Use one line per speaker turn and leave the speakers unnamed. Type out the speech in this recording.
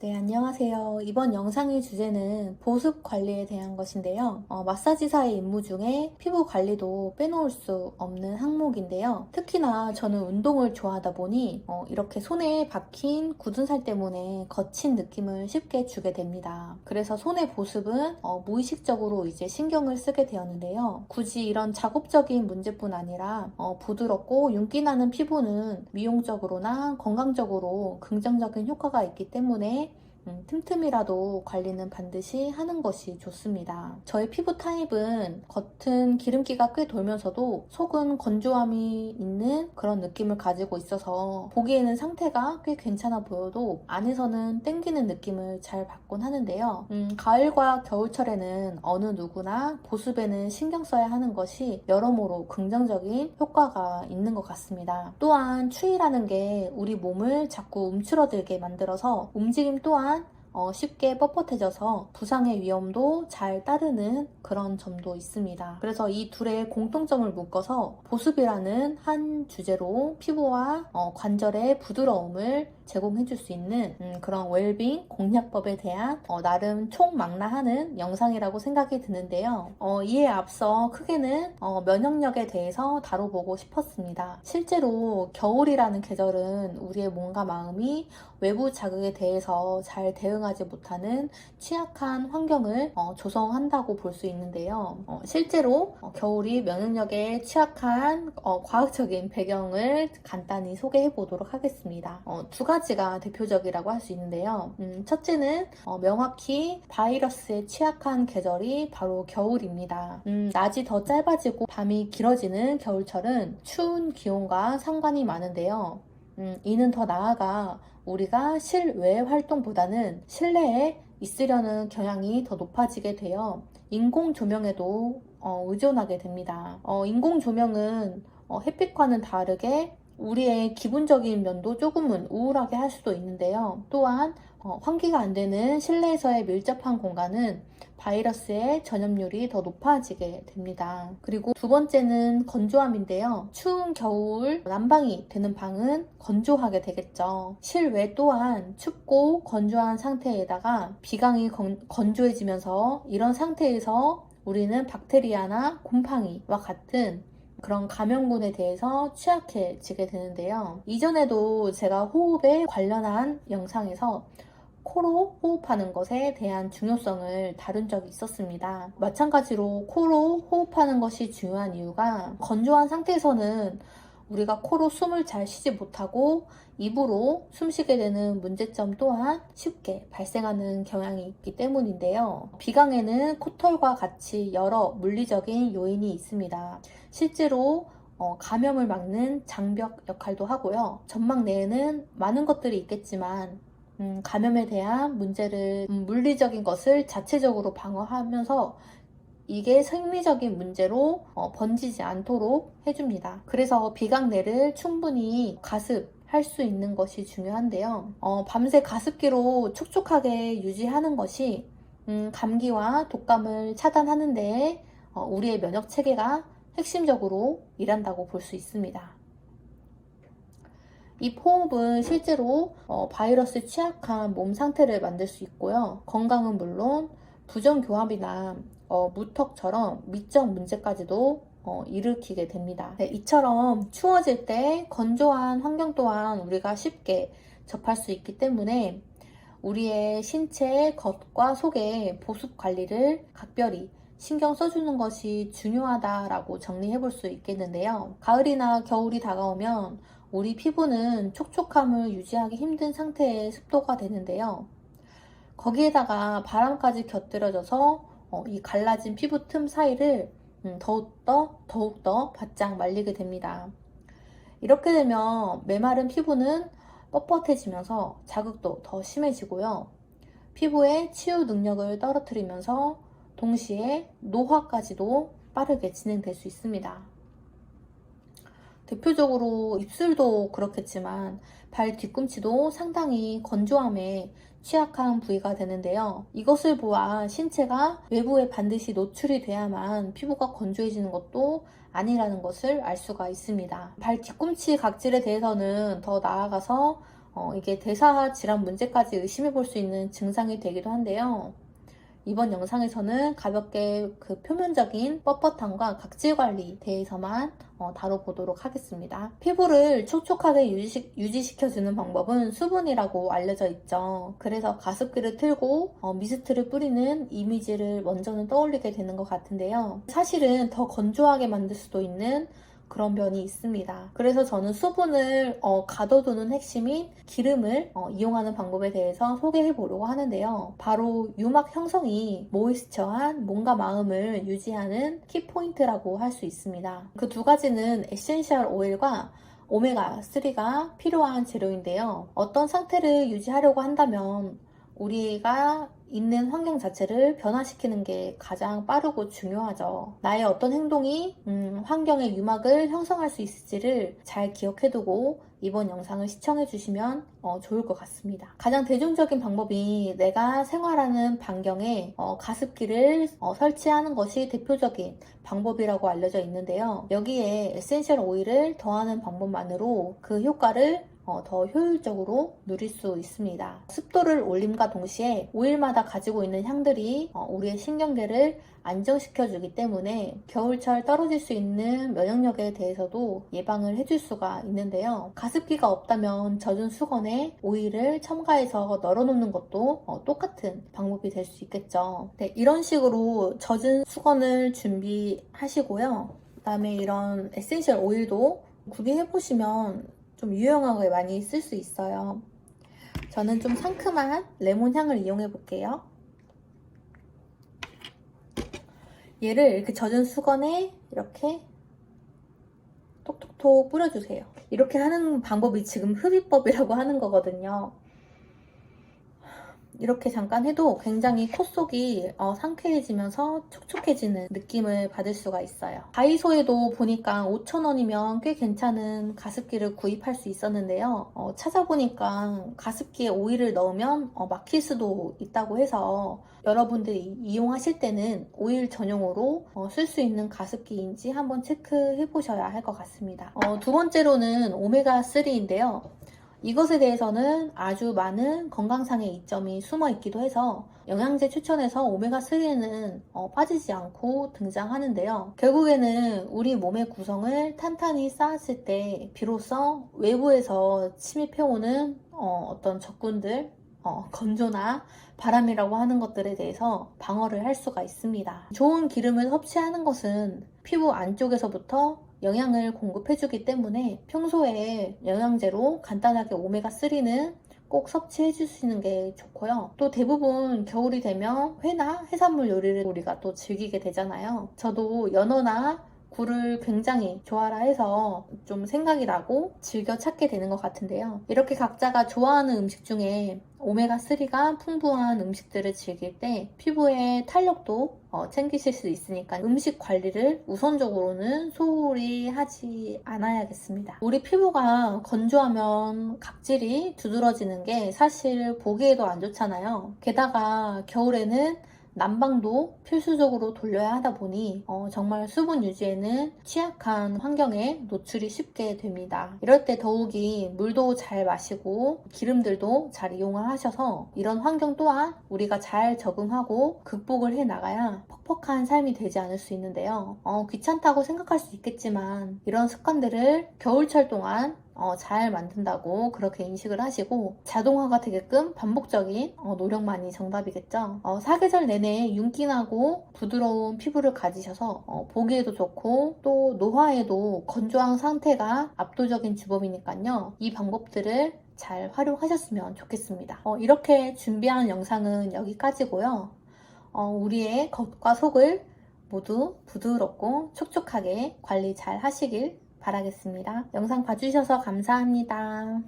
네, 안녕하세요. 이번 영상의 주제는 보습 관리에 대한 것인데요. 마사지사의 임무 중에 피부 관리도 빼놓을 수 없는 항목인데요. 특히나 저는 운동을 좋아하다 보니 이렇게 손에 박힌 굳은 살 때문에 거친 느낌을 쉽게 주게 됩니다. 그래서 손의 보습은 무의식적으로 이제 신경을 쓰게 되었는데요. 굳이 이런 작업적인 문제뿐 아니라 부드럽고 윤기 나는 피부는 미용적으로나 건강적으로 긍정적인 효과가 있기 때문에 틈틈이라도 관리는 반드시 하는 것이 좋습니다. 저의 피부 타입은 겉은 기름기가 꽤 돌면서도 속은 건조함이 있는 그런 느낌을 가지고 있어서 보기에는 상태가 꽤 괜찮아 보여도 안에서는 땡기는 느낌을 잘 받곤 하는데요. 가을과 겨울철에는 어느 누구나 보습에는 신경 써야 하는 것이 여러모로 긍정적인 효과가 있는 것 같습니다. 또한 추위라는 게 우리 몸을 자꾸 움츠러들게 만들어서 움직임 또한 쉽게 뻣뻣해져서 부상의 위험도 잘 따르는 그런 점도 있습니다. 그래서 이 둘의 공통점을 묶어서 보습이라는 한 주제로 피부와 관절의 부드러움을 제공해줄 수 있는 그런 웰빙 공략법에 대한 나름 총망라하는 영상이라고 생각이 드는데요. 이에 앞서 크게는 면역력에 대해서 다뤄보고 싶었습니다. 실제로 겨울이라는 계절은 우리의 몸과 마음이 외부 자극에 대해서 잘 대응하지 못하는 취약한 환경을 조성한다고 볼 수 있는데요. 실제로 겨울이 면역력에 취약한 과학적인 배경을 간단히 소개해 보도록 하겠습니다. 두 가지가 대표적이라고 할 수 있는데요. 첫째는 명확히 바이러스에 취약한 계절이 바로 겨울입니다. 낮이 더 짧아지고 밤이 길어지는 겨울철은 추운 기온과 상관이 많은데요. 이는 더 나아가 우리가 실외 활동보다는 실내에 있으려는 경향이 더 높아지게 되어 인공 조명에도 의존하게 됩니다. 인공 조명은 햇빛과는 다르게 우리의 기분적인 면도 조금은 우울하게 할 수도 있는데요. 또한 환기가 안 되는 실내에서의 밀접한 공간은 바이러스의 전염률이 더 높아지게 됩니다. 그리고 두 번째는 건조함인데요. 추운 겨울 난방이 되는 방은 건조하게 되겠죠. 실외 또한 춥고 건조한 상태에다가 비강이 건조해지면서 이런 상태에서 우리는 박테리아나 곰팡이와 같은 그런 감염군에 대해서 취약해지게 되는데요. 이전에도 제가 호흡에 관련한 영상에서 코로 호흡하는 것에 대한 중요성을 다룬 적이 있었습니다. 마찬가지로 코로 호흡하는 것이 중요한 이유가 건조한 상태에서는 우리가 코로 숨을 잘 쉬지 못하고 입으로 숨쉬게 되는 문제점 또한 쉽게 발생하는 경향이 있기 때문인데요. 비강에는 코털과 같이 여러 물리적인 요인이 있습니다. 실제로 감염을 막는 장벽 역할도 하고요. 점막 내에는 많은 것들이 있겠지만 감염에 대한 문제를 물리적인 것을 자체적으로 방어하면서 이게 생리적인 문제로 번지지 않도록 해줍니다. 그래서 비강내를 충분히 가습할 수 있는 것이 중요한데요. 밤새 가습기로 촉촉하게 유지하는 것이 감기와 독감을 차단하는 데 우리의 면역 체계가 핵심적으로 일한다고 볼 수 있습니다. 이 호흡은 실제로 바이러스에 취약한 몸 상태를 만들 수 있고요. 건강은 물론 부정교합이나 무턱처럼 미적 문제까지도 일으키게 됩니다. 네, 이처럼 추워질 때 건조한 환경 또한 우리가 쉽게 접할 수 있기 때문에 우리의 신체 겉과 속의 보습 관리를 각별히 신경 써주는 것이 중요하다라고 정리해 볼 수 있겠는데요. 가을이나 겨울이 다가오면 우리 피부는 촉촉함을 유지하기 힘든 상태의 습도가 되는데요. 거기에다가 바람까지 곁들여져서 이 갈라진 피부 틈 사이를 더욱더 바짝 말리게 됩니다. 이렇게 되면 메마른 피부는 뻣뻣해지면서 자극도 더 심해지고요. 피부의 치유 능력을 떨어뜨리면서 동시에 노화까지도 빠르게 진행될 수 있습니다. 대표적으로 입술도 그렇겠지만 발 뒤꿈치도 상당히 건조함에 취약한 부위가 되는데요. 이것을 보아 신체가 외부에 반드시 노출이 돼야만 피부가 건조해지는 것도 아니라는 것을 알 수가 있습니다. 발 뒤꿈치 각질에 대해서는 더 나아가서 이게 대사 질환 문제까지 의심해 볼 수 있는 증상이 되기도 한데요. 이번 영상에서는 가볍게 그 표면적인 뻣뻣함과 각질 관리에 대해서만 다뤄보도록 하겠습니다. 피부를 촉촉하게 유지시켜주는 방법은 수분이라고 알려져 있죠. 그래서 가습기를 틀고 미스트를 뿌리는 이미지를 먼저는 떠올리게 되는 것 같은데요. 사실은 더 건조하게 만들 수도 있는 그런 면이 있습니다. 그래서 저는 수분을 가둬두는 핵심인 기름을 이용하는 방법에 대해서 소개해 보려고 하는데요. 바로 유막 형성이 모이스처한 몸과 마음을 유지하는 키포인트라고 할 수 있습니다. 그 두 가지는 에센셜 오일과 오메가3가 필요한 재료인데요. 어떤 상태를 유지하려고 한다면 우리가 있는 환경 자체를 변화시키는 게 가장 빠르고 중요하죠. 나의 어떤 행동이 환경의 유막을 형성할 수 있을지를 잘 기억해두고 이번 영상을 시청해주시면 좋을 것 같습니다. 가장 대중적인 방법이 내가 생활하는 반경에 가습기를 설치하는 것이 대표적인 방법이라고 알려져 있는데요. 여기에 에센셜 오일을 더하는 방법만으로 그 효과를 더 효율적으로 누릴 수 있습니다. 습도를 올림과 동시에 오일마다 가지고 있는 향들이 우리의 신경계를 안정시켜주기 때문에 겨울철 떨어질 수 있는 면역력에 대해서도 예방을 해줄 수가 있는데요. 가습기가 없다면 젖은 수건에 오일을 첨가해서 널어놓는 것도 똑같은 방법이 될 수 있겠죠. 네, 이런 식으로 젖은 수건을 준비하시고요. 그 다음에 이런 에센셜 오일도 구비해보시면 좀 유용하게 많이 쓸 수 있어요. 저는 좀 상큼한 레몬 향을 이용해 볼게요. 얘를 이렇게 젖은 수건에 이렇게 톡톡톡 뿌려주세요. 이렇게 하는 방법이 지금 흡입법이라고 하는 거거든요. 이렇게 잠깐 해도 굉장히 코 속이 상쾌해지면서 촉촉해지는 느낌을 받을 수가 있어요. 다이소에도 보니까 5,000원이면 꽤 괜찮은 가습기를 구입할 수 있었는데요. 찾아보니까 가습기에 오일을 넣으면 막힐 수도 있다고 해서 여러분들이 이용하실 때는 오일 전용으로 쓸 수 있는 가습기인지 한번 체크해 보셔야 할 것 같습니다. 두 번째로는 오메가3인데요. 이것에 대해서는 아주 많은 건강상의 이점이 숨어 있기도 해서 영양제 추천에서 오메가3는 빠지지 않고 등장하는데요. 결국에는 우리 몸의 구성을 탄탄히 쌓았을 때 비로소 외부에서 침입해오는 어떤 적군들, 건조나 바람이라고 하는 것들에 대해서 방어를 할 수가 있습니다. 좋은 기름을 섭취하는 것은 피부 안쪽에서부터 영양을 공급해주기 때문에 평소에 영양제로 간단하게 오메가3는 꼭 섭취해 주시는 게 좋고요. 또 대부분 겨울이 되면 회나 해산물 요리를 우리가 또 즐기게 되잖아요. 저도 연어나 굴을 굉장히 좋아라 해서 좀 생각이 나고 즐겨 찾게 되는 것 같은데요. 이렇게 각자가 좋아하는 음식 중에 오메가3가 풍부한 음식들을 즐길 때 피부의 탄력도 챙기실 수 있으니까 음식 관리를 우선적으로는 소홀히 하지 않아야겠습니다. 우리 피부가 건조하면 각질이 두드러지는 게 사실 보기에도 안 좋잖아요. 게다가 겨울에는 난방도 필수적으로 돌려야 하다 보니 정말 수분 유지에는 취약한 환경에 노출이 쉽게 됩니다. 이럴 때 더욱이 물도 잘 마시고 기름들도 잘 이용을 하셔서 이런 환경 또한 우리가 잘 적응하고 극복을 해 나가야 퍽퍽한 삶이 되지 않을 수 있는데요. 귀찮다고 생각할 수 있겠지만 이런 습관들을 겨울철 동안 잘 만든다고 그렇게 인식을 하시고 자동화가 되게끔 반복적인 노력만이 정답이겠죠. 사계절 내내 윤기나고 부드러운 피부를 가지셔서 보기에도 좋고 또 노화에도 건조한 상태가 압도적인 주범이니까요. 이 방법들을 잘 활용하셨으면 좋겠습니다. 이렇게 준비한 영상은 여기까지고요. 우리의 겉과 속을 모두 부드럽고 촉촉하게 관리 잘 하시길 바라겠습니다. 영상 봐주셔서 감사합니다.